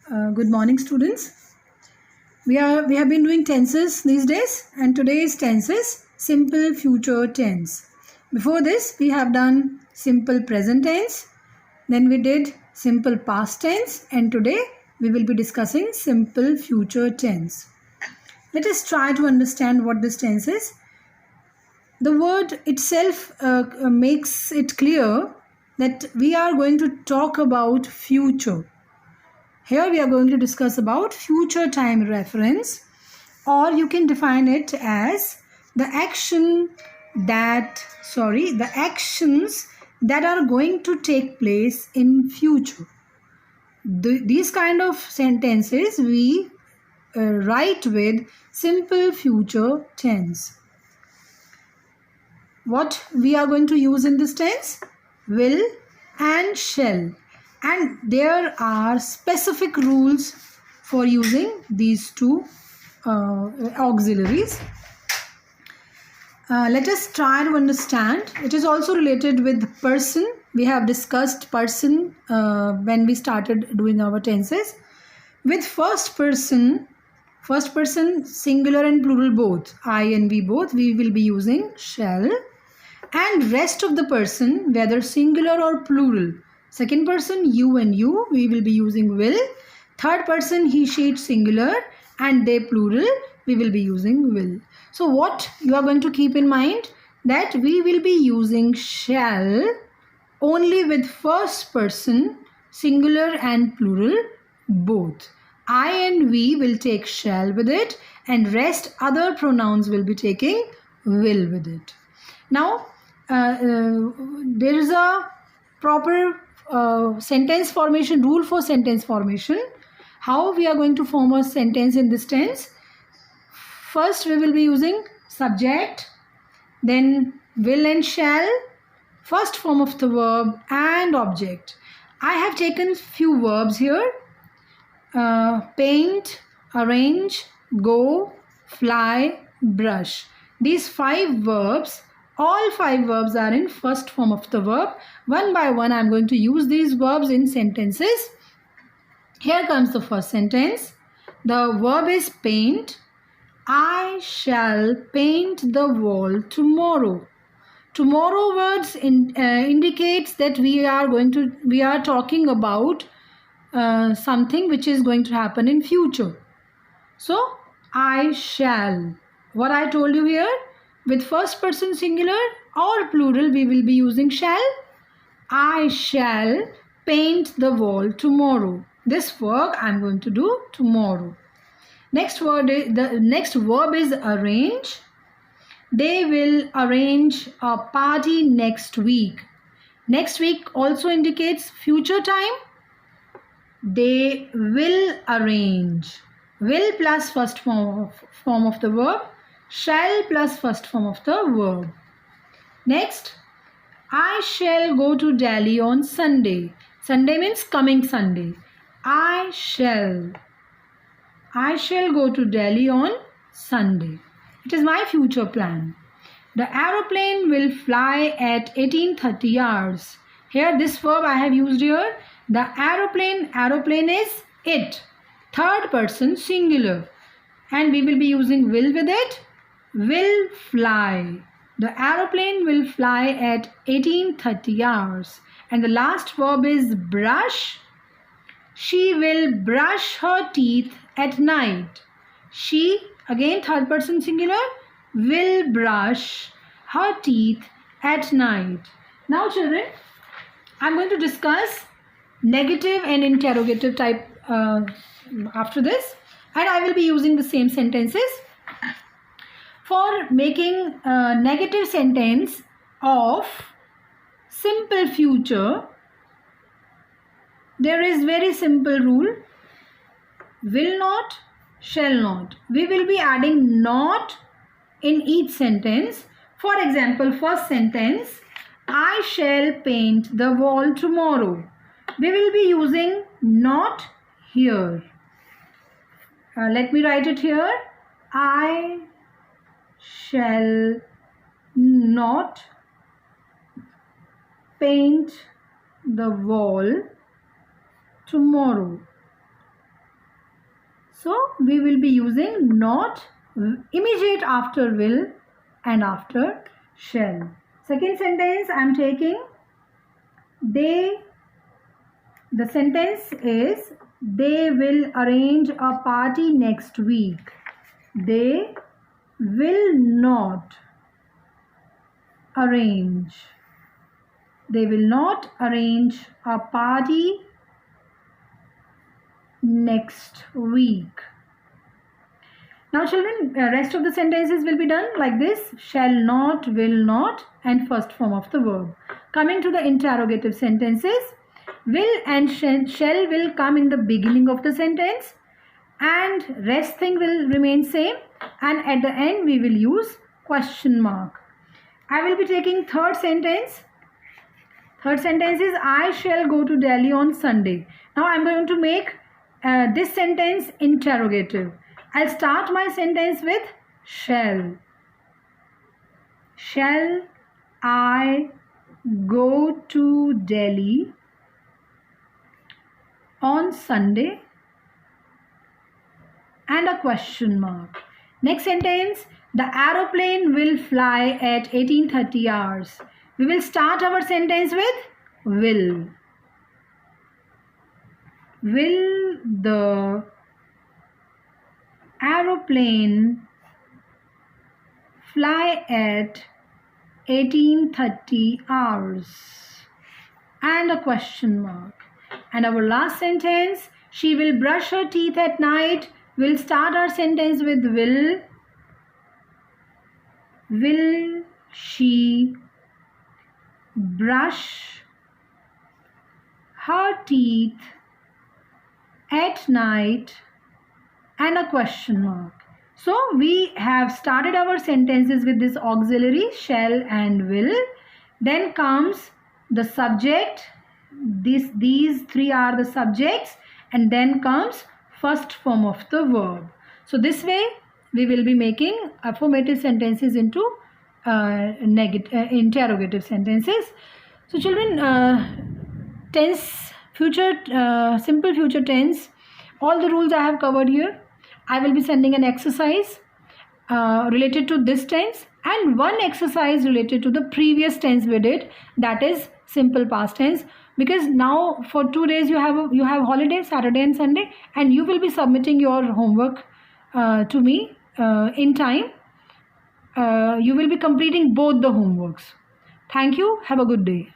Good morning, students. We have been doing tenses these days, and today's tense is simple future tense. Before this, we have done simple present tense. Then we did simple past tense, and today we will be discussing simple future tense. Let us try to understand what this tense is. The word itself makes it clear that we are going to talk about future. Here we are going to discuss about future time reference, or you can define it as the actions that are going to take place in future. These kind of sentences we write with simple future tense. What we are going to use in this tense? Will and shall. And there are specific rules for using these two auxiliaries. Let us try to understand. It is also related with person. We have discussed person when we started doing our tenses. With first person singular and plural both, I and we both, we will be using shall. And rest of the person, whether singular or plural, second person you and you, we will be using will. Third person he, she, it singular and they plural, we will be using will. So what you are going to keep in mind, that we will be using shall only with first person singular and plural both. I and we will take shall with it, and rest other pronouns will be taking will with it. Now there is a proper sentence formation rule for sentence formation. How we are going to form a sentence in this tense? First we will be using subject, then will and shall, first form of the verb and object. I have taken few verbs here. Paint, arrange, go, fly, brush. These 5 verbs, all 5 verbs are in first form of the verb. One by one I am going to use these verbs in sentences. Here comes the first sentence. The verb is paint. I shall paint the wall tomorrow. Tomorrow words indicates that we are talking about something which is going to happen in future. So I shall. What I told you here, with first person singular or plural we will be using shall. I shall paint the wall tomorrow. This work I am going to do tomorrow. The next verb is arrange. They will arrange a party next week. Next week also indicates future time. They will arrange. Will plus first form of the verb. Shall plus first form of the verb. Next, I shall go to Delhi on Sunday. Sunday means coming Sunday. I shall go to Delhi on Sunday. It is my future plan. The aeroplane will fly at 18:30 hours. Here this verb I have used here. The aeroplane is it. Third person singular. And we will be using will with it. Will fly. The aeroplane will fly at 18:30 hours. And the last verb is brush. She will brush her teeth at night. She, again third person singular, will brush her teeth at night. Now children, I am going to discuss negative and interrogative type after this, and I will be using the same sentences. For making a negative sentence of simple future, there is very simple rule. Will not, shall not. We will be adding not in each sentence. For example, first sentence, I shall paint the wall tomorrow. We will be using not here. Let me write it here. I shall not paint the wall tomorrow. So we will be using not, immediate after will and after shall. Second sentence I am taking, the sentence is, they will arrange a party next week. They will not arrange. They will not arrange a party next week. Now children, rest of the sentences will be done like this: shall not, will not, and first form of the verb. Coming to the interrogative sentences, will and shall will come in the beginning of the sentence, and rest thing will remain same, and at the end we will use question mark. I will be taking third sentence. Third sentence is, I shall go to Delhi on Sunday. Now I am going to make this sentence interrogative. I'll start my sentence with shall. Shall I go to Delhi on Sunday? And a question mark. Next sentence, the aeroplane will fly at 18:30 hours. We will start our sentence with will. Will the aeroplane fly at 18:30 hours? And a question mark. And our last sentence, she will brush her teeth at night. We'll start our sentence with will. Will she brush her teeth at night? And a question mark. So we have started our sentences with this auxiliary shall and will. Then comes the subject. These three are the subjects, and then comes first form of the verb. So this way we will be making affirmative sentences into interrogative sentences. So children, tense, future, simple future tense, all the rules I have covered here. I will be sending an exercise related to this tense and one exercise related to the previous tense we did, that is simple past tense, because now for 2 days you have holiday, Saturday and Sunday, and you will be submitting your homework to me in time. You will be completing both the homeworks. Thank you. Have a good day.